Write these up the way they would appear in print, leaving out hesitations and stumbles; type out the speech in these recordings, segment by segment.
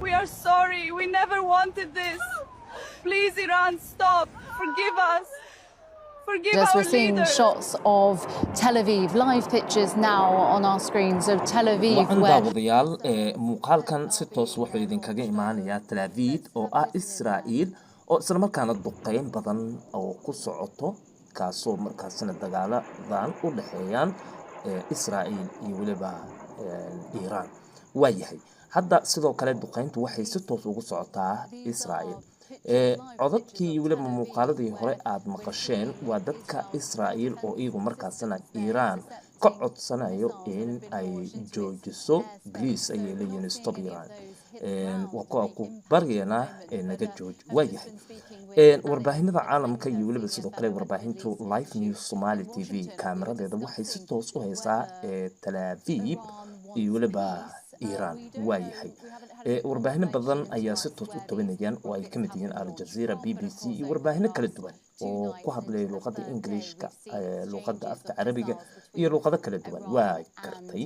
We are sorry. We never wanted this. Please, Iran, stop. Forgive us. Forgive As our we're seeing leader. shots of Tel Aviv, live pictures now on our screens of Tel Aviv, wacan where daawadayaal muuqaalkan si toos wuxuu idinkaga imaanayaa Tel Aviv oo ah Israa'iil oo isla markaana duqeyn badan oo ku socoto kaasoo markaasina dagaaladan u dhaxeeyaan Israa'iil iyo waliba Iran waayahay hadda sidoo kale duqeyntu waxay si toos ugu socotaa Israa'iil codadkii iyo waliba muuqaaladii hore aad maqasheen waa dadka Israa'iil oo iyagu markaasina Iran ka codsanayo in ay joojiso please ayay leeyihiin stop Iran waa kuwa ku baryana naga jooj waayahay warbaahinada caalamka iyo waliba sidoo kale warbaahintu live news Somali TV kaamiradeeda waxay si toos u haysaa Tel Aviv iyo waliba Iran waayahay warbaahin badan ayaa si toos u tabanayaan oo ay ka mid yihiin Al Jazeera BBC iyo warbaahin kala duwan oo ku hadlaya luqadda Ingiriiska luqadda afka Carabiga iyo luqado kala duwan waa gartay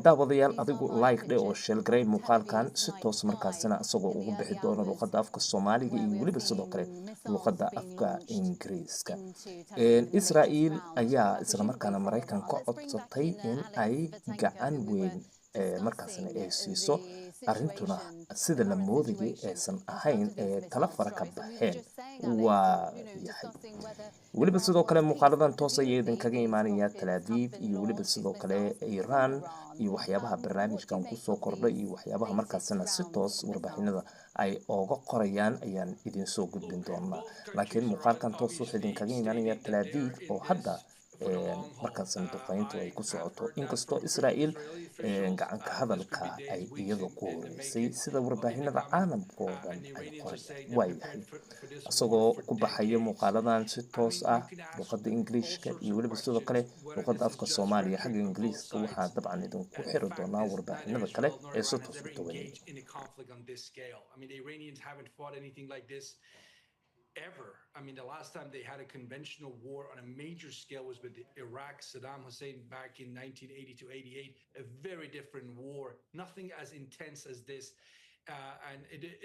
daawadayaal adigu like dhe oo share garay muuqaalkan si toos markaasina asagoo ugu bixi doona luqadda afka Soomaaliga iyo waliba sidoo kale luqadda afka Ingiriiska Israa'iil ayaa isla markaana Mareykan ka codsatay in ay gacan weyn markaasina ay siiso arrintuna sida la moodayay aysan ahayn tala fara ka baxeen waa yahay waliba sidoo kale muuqaaladan toos ayay idinkaga imaanaya Tel Aviv iyo waliba sidoo kale Iran iyo waxyaabaha barnaamijkan ku soo kordhay iyo waxyaabaha markaasina si toos warbaahinada ay uga qorayaan ayaan idin soo gudbin doonaa laakiin muuqaalkan toos wuxuu idinkaga imaanaya Tel Aviv oo hadda markaasna duqeyntu ay ku socoto inkastoo Israa'iil gacanka hadalka ay iyadu ku horeysay sida warbaahinada caalamka oo dhan ay qorayaan waayahay asagoo ku baxaya muuqaaladan si toos ah luqadda Ingiriiska iyo waliba sidoo kale luqadda afka Soomaaliya xagga Ingiriiska waxaa dabcan idinku xiri doonaa warbaahinada kale ee si toos u tabanaya ever. I mean, the last time they had a conventional war on a major scale was with Iraq, Saddam Hussein back in 1980 to 88, a very different war, nothing as intense as this.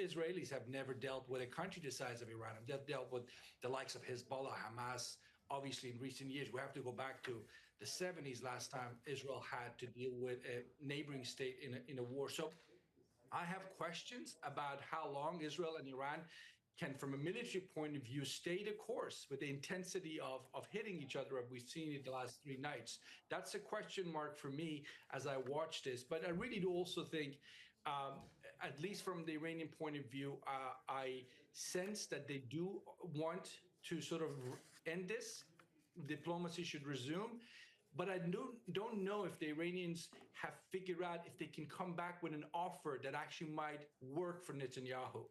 Israelis have never dealt with a country the size of Iran. They've dealt with the likes of Hezbollah, Hamas. Obviously, in recent years, we have to go back to the 70s last time Israel had to deal with a neighboring state in a war. So I have questions about how long Israel and Iran can, from a military point of view, stay the course with the intensity of hitting each other as we've seen it the last 3 nights. That's a question mark for me as I watch this. But I really do also think, at least from the Iranian point of view, I sense that they do want to sort of end this. Diplomacy should resume. But I don't know if the Iranians have figured out if they can come back with an offer that actually might work for Netanyahu.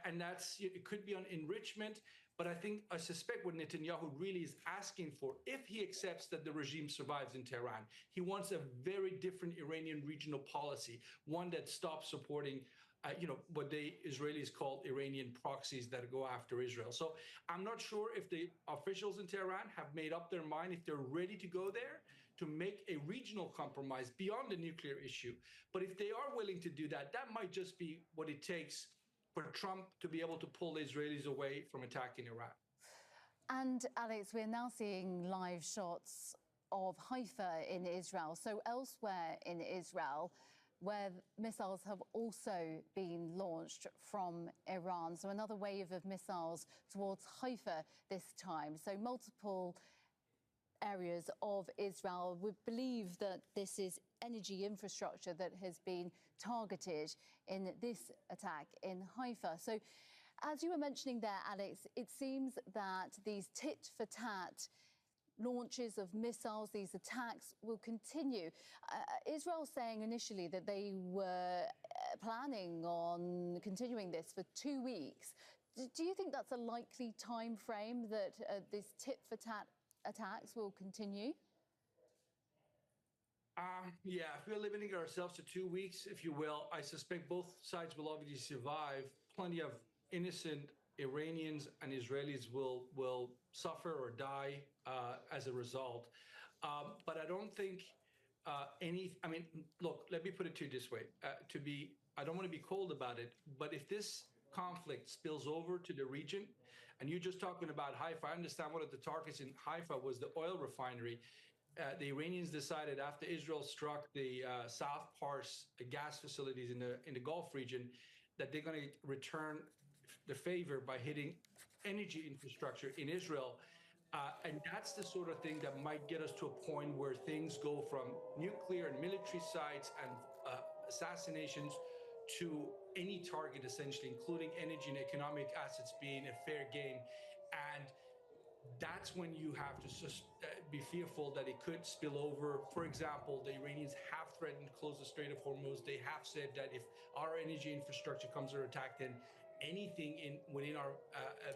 And that's, it could be on enrichment, but I suspect what Netanyahu really is asking for, if he accepts that the regime survives in Tehran, he wants a very different Iranian regional policy, one that stops supporting what the Israelis call Iranian proxies that go after Israel. So I'm not sure if the officials in Tehran have made up their mind, if they're ready to go there to make a regional compromise beyond the nuclear issue. But if they are willing to do that, that might just be what it takes for Trump to be able to pull the Israelis away from attacking Iran. And Alex, we're now seeing live shots of Haifa in Israel. So elsewhere in Israel, where missiles have also been launched from Iran. So another wave of missiles towards Haifa this time. So multiple areas of Israel. We believe that this is energy infrastructure that has been targeted in this attack in Haifa. So as you were mentioning there, Alex, it seems that these tit-for-tat launches of missiles, these attacks will continue. Israel saying initially that they were planning on continuing this for 2 weeks. Do you think that's a likely time frame that this tit-for-tat attacks will continue? Yeah, if we're limiting ourselves to 2 weeks, if you will, I suspect both sides will obviously survive. Plenty of innocent Iranians and Israelis will suffer or die as a result. But I don't think I mean, look, let me put it to you this way. I don't want to be cold about it, but if this conflict spills over to the region, and you're just talking about Haifa, I understand one of the targets in Haifa was the oil refinery. The Iranians decided after Israel struck the South Pars gas facilities in the Gulf region that they're going to return the favor by hitting energy infrastructure in Israel. And that's the sort of thing that might get us to a point where things go from nuclear and military sites and assassinations to any target, essentially, including energy and economic assets being a fair game. And that's when you have to be fearful that it could spill over. For example, the Iranians have threatened to close the Strait of Hormuz. They have said that if our energy infrastructure comes under attack, then anything within our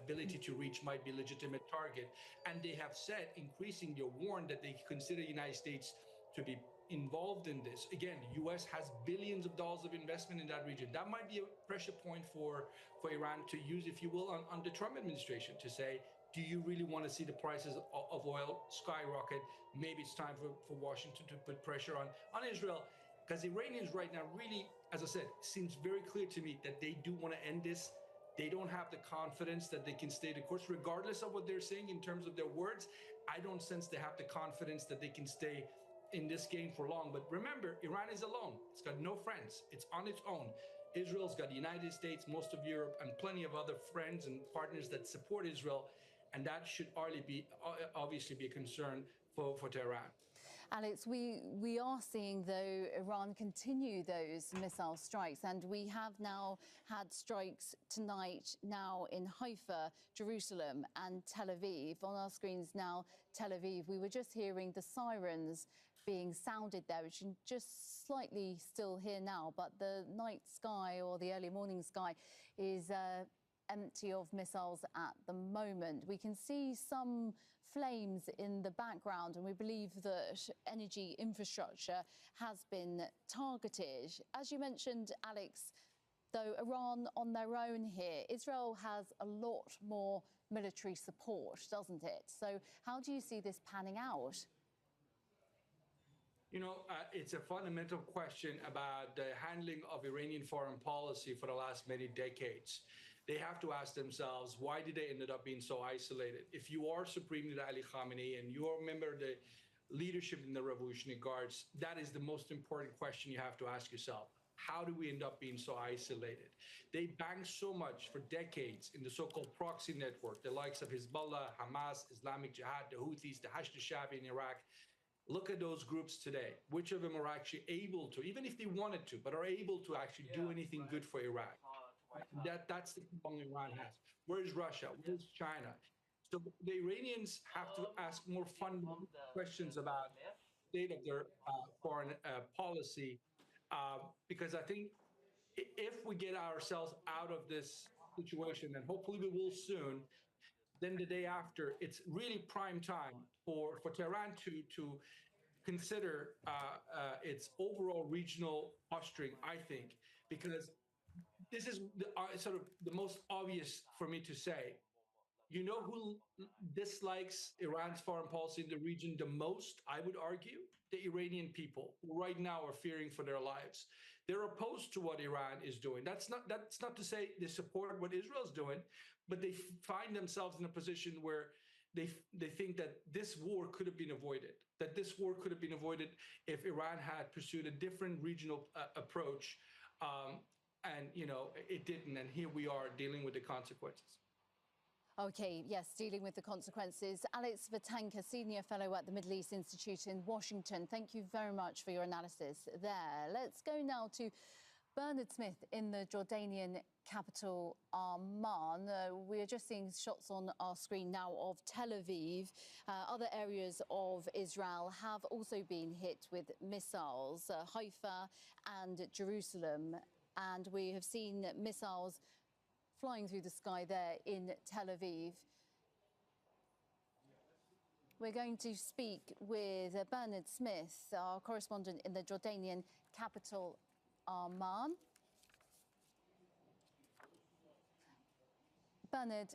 ability to reach might be a legitimate target. And they have said, increasingly, warned that they consider the United States to be involved in this. Again, the U.S. has billions of dollars of investment in that region. That might be a pressure point for Iran to use, if you will, on the Trump administration to say, do you really want to see the prices of oil skyrocket? Maybe it's time for Washington to put pressure on Israel. Because Iranians right now really, as I said, seems very clear to me that they do want to end this. They don't have the confidence that they can stay the course, regardless of what they're saying in terms of their words. I don't sense they have the confidence that they can stay in this game for long. But remember, Iran is alone. It's got no friends. It's on its own. Israel's got the United States, most of Europe, and plenty of other friends and partners that support Israel. And that should obviously be a concern for Tehran. Alex, we are seeing, though, Iran continue those missile strikes, and we have now had strikes tonight now in Haifa, Jerusalem and Tel Aviv. On our screens now, Tel Aviv. We were just hearing the sirens being sounded there, which you can just slightly still hear now, but the night sky or the early morning sky is empty of missiles at the moment. We can see some flames in the background, and we believe that energy infrastructure has been targeted. As you mentioned, Alex, though, Iran on their own here, Israel has a lot more military support, doesn't it? So how do you see this panning out? You know, it's a fundamental question about the handling of Iranian foreign policy for the last many decades. They have to ask themselves, why did they end up being so isolated? If you are Supreme Leader Ali Khamenei and you are a member of the leadership in the Revolutionary Guards, that is the most important question you have to ask yourself. How do we end up being so isolated? They banked so much for decades in the so-called proxy network, the likes of Hezbollah, Hamas, Islamic Jihad, the Houthis, the Hashd al-Shaabi in Iraq. Look at those groups today. Which of them are actually able to, even if they wanted to, but are able to actually do anything good for Iraq? That's the problem Iran has. Where is Russia? Where is China? So the Iranians have to ask more fundamental questions about the state of their foreign policy, because I think if we get ourselves out of this situation, and hopefully we will soon, then the day after, it's really prime time for Tehran to consider its overall regional posturing, I think, because this is sort of the most obvious for me to say. You know who dislikes Iran's foreign policy in the region the most, I would argue? The Iranian people, who right now are fearing for their lives. They're opposed to what Iran is doing. That's not to say they support what Israel's doing, but they find themselves in a position where they think that this war could have been avoided, that this war could have been avoided if Iran had pursued a different regional approach. And, you know, it didn't. And here we are dealing with the consequences. OK, yes, dealing with the consequences. Alex Vatanka, Senior Fellow at the Middle East Institute in Washington, thank you very much for your analysis there. Let's go now to Bernard Smith in the Jordanian capital, Amman. We are just seeing shots on our screen now of Tel Aviv. Other areas of Israel have also been hit with missiles, Haifa and Jerusalem. And we have seen missiles flying through the sky there in Tel Aviv. We're going to speak with Bernard Smith, our correspondent in the Jordanian capital, Amman. Bernard.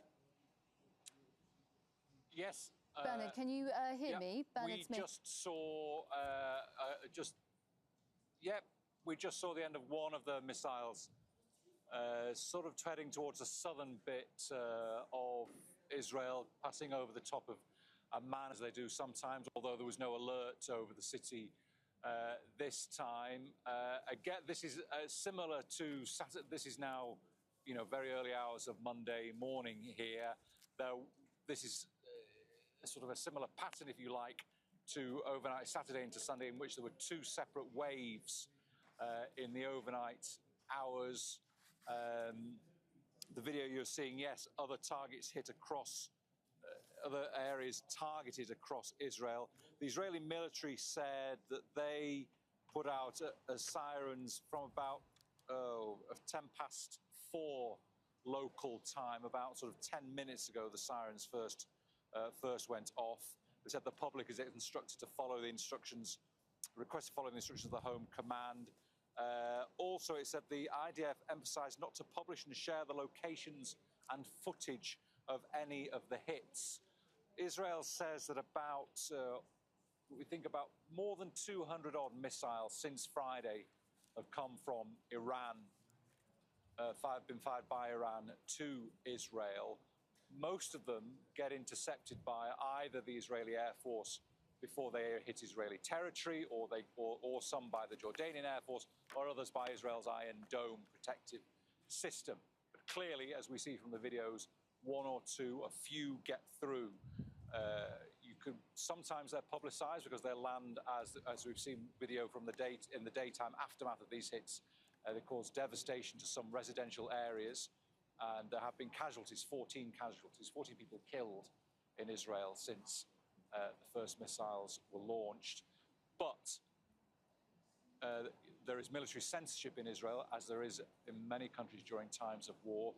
Yes, Bernard, can you hear me? Bernard Smith. We just saw the end of one of the missiles, sort of heading towards the southern bit of Israel, passing over the top of Amman, as they do sometimes, although there was no alert over the city this time. Again, this is similar to Saturday. This is now, very early hours of Monday morning here. Though this is sort of a similar pattern, if you like, to overnight Saturday into Sunday, in which there were two separate waves in the overnight hours. The video you're seeing, yes, other targets hit across, other areas targeted across Israel. The Israeli military said that they put out sirens from about 4:10 local time, about sort of 10 minutes ago. The sirens first went off. They said the public is instructed to follow the instructions, request to follow the instructions of the Home Command. Also, it said the IDF emphasised not to publish and share the locations and footage of any of the hits. Israel says that about more than 200 odd missiles since Friday have come from Iran, been fired by Iran to Israel. Most of them get intercepted by either the Israeli Air Force before they hit Israeli territory, or some by the Jordanian Air Force, or others by Israel's Iron Dome protective system. But clearly, as we see from the videos, one or two, a few get through. Sometimes they're publicised because they land, as we've seen video from in the daytime aftermath of these hits. They cause devastation to some residential areas, and there have been casualties, 14 people killed in Israel since the first missiles were launched. But there is military censorship in Israel, as there is in many countries during times of war.